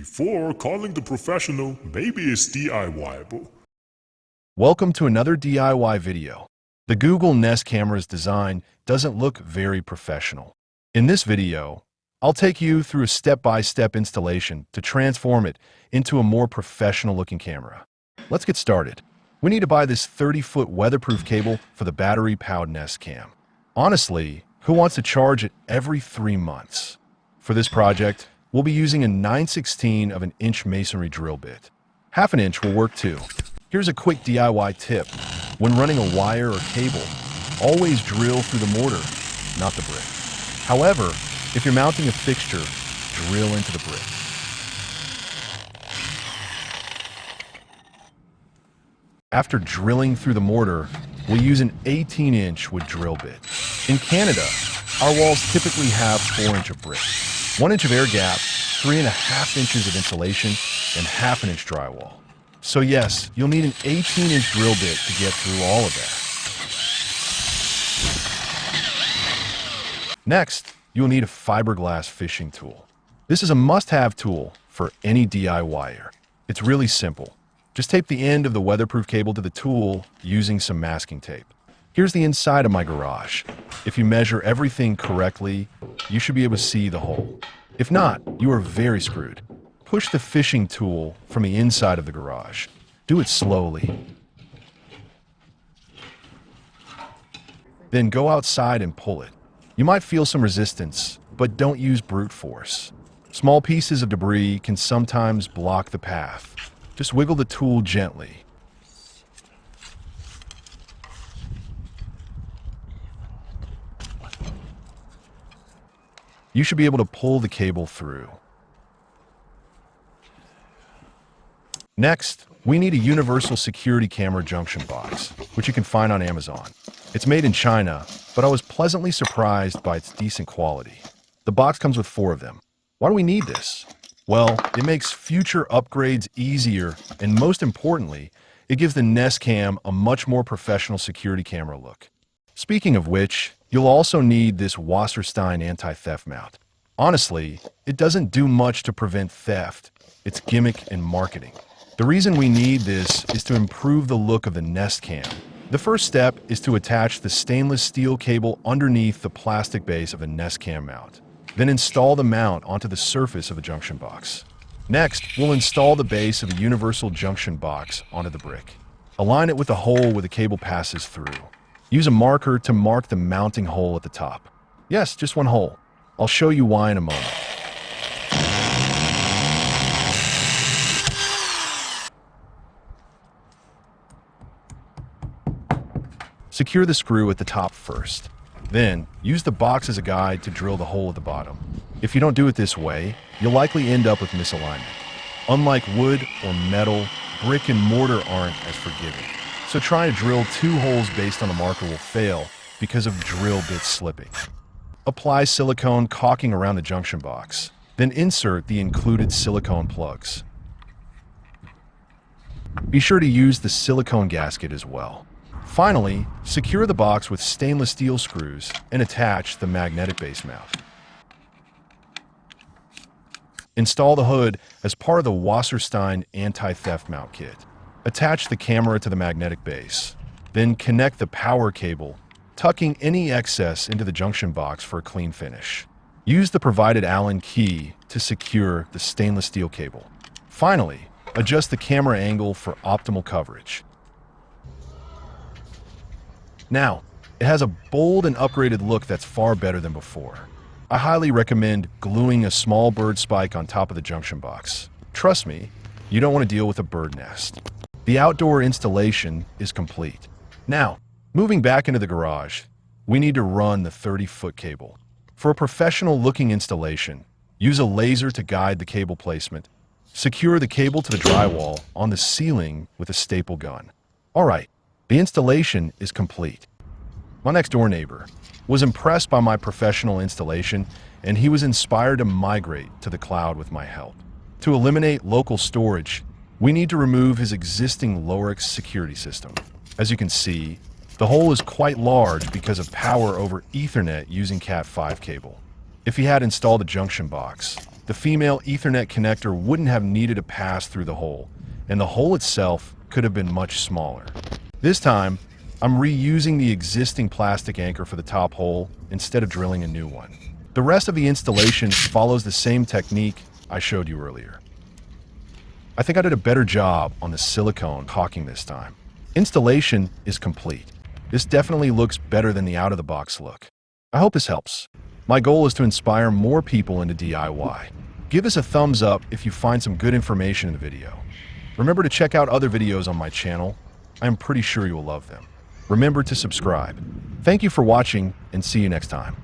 Before calling the professional, maybe it's DIY-able. Welcome to another DIY video. The Google Nest camera's design doesn't look very professional. In this video, I'll take you through a step-by-step installation to transform it into a more professional-looking camera. Let's get started. We need to buy this 30-foot weatherproof cable for the battery-powered Nest cam. Honestly, who wants to charge it every 3 months? For this project, we'll be using a 9/16 of an inch masonry drill bit. Half an inch will work too. Here's a quick DIY tip. When running a wire or cable, always drill through the mortar, not the brick. However, if you're mounting a fixture, drill into the brick. After drilling through the mortar, we'll use an 18-inch wood drill bit. In Canada, our walls typically have 4 inch of brick, 1 inch of air gap, 3.5 inches of insulation, and half an inch drywall. So yes, you'll need an 18-inch drill bit to get through all of that. Next, you'll need a fiberglass fishing tool. This is a must-have tool for any DIYer. It's really simple. Just tape the end of the weatherproof cable to the tool using some masking tape. Here's the inside of my garage. If you measure everything correctly, you should be able to see the hole. If not, you are very screwed. Push the fishing tool from the inside of the garage. Do it slowly. Then go outside and pull it. You might feel some resistance, but don't use brute force. Small pieces of debris can sometimes block the path. Just wiggle the tool gently. You should be able to pull the cable through. Next, we need a universal security camera junction box, which you can find on Amazon. It's made in China, but I was pleasantly surprised by its decent quality. The box comes with 4 of them. Why do we need this? Well, it makes future upgrades easier, and most importantly, it gives the Nest Cam a much more professional security camera look. Speaking of which, you'll also need this Wasserstein anti-theft mount. Honestly, it doesn't do much to prevent theft. It's gimmick and marketing. The reason we need this is to improve the look of the Nest Cam. The first step is to attach the stainless steel cable underneath the plastic base of the Nest Cam mount. Then install the mount onto the surface of the junction box. Next, we'll install the base of a universal junction box onto the brick. Align it with the hole where the cable passes through. Use a marker to mark the mounting hole at the top. Yes, just one hole. I'll show you why in a moment. Secure the screw at the top first. Then, use the box as a guide to drill the hole at the bottom. If you don't do it this way, you'll likely end up with misalignment. Unlike wood or metal, brick and mortar aren't as forgiving. So trying to drill 2 holes based on a marker will fail because of drill bits slipping. Apply silicone caulking around the junction box. Then insert the included silicone plugs. Be sure to use the silicone gasket as well. Finally, secure the box with stainless steel screws and attach the magnetic base mount. Install the hood as part of the Wasserstein anti-theft mount kit. Attach the camera to the magnetic base. Then connect the power cable, tucking any excess into the junction box for a clean finish. Use the provided Allen key to secure the stainless steel cable. Finally, adjust the camera angle for optimal coverage. Now, it has a bold and upgraded look that's far better than before. I highly recommend gluing a small bird spike on top of the junction box. Trust me, you don't want to deal with a bird nest. The outdoor installation is complete. Now, moving back into the garage, we need to run the 30-foot cable. For a professional-looking installation, use a laser to guide the cable placement. Secure the cable to the drywall on the ceiling with a staple gun. All right. The installation is complete. My next-door neighbor was impressed by my professional installation, and he was inspired to migrate to the cloud with my help. To eliminate local storage, we need to remove his existing Lorix security system. As you can see, the hole is quite large because of power over Ethernet using Cat5 cable. If he had installed a junction box, The female Ethernet connector wouldn't have needed to pass through the hole, and the hole itself could have been much smaller. This time, I'm reusing the existing plastic anchor for the top hole instead of drilling a new one. The rest of the installation follows the same technique I showed you earlier. I think I did a better job on the silicone caulking this time. Installation is complete. This definitely looks better than the out-of-the-box look. I hope this helps. My goal is to inspire more people into DIY. Give us a thumbs up if you find some good information in the video. Remember to check out other videos on my channel. I am pretty sure you will love them. Remember to subscribe. Thank you for watching, and see you next time.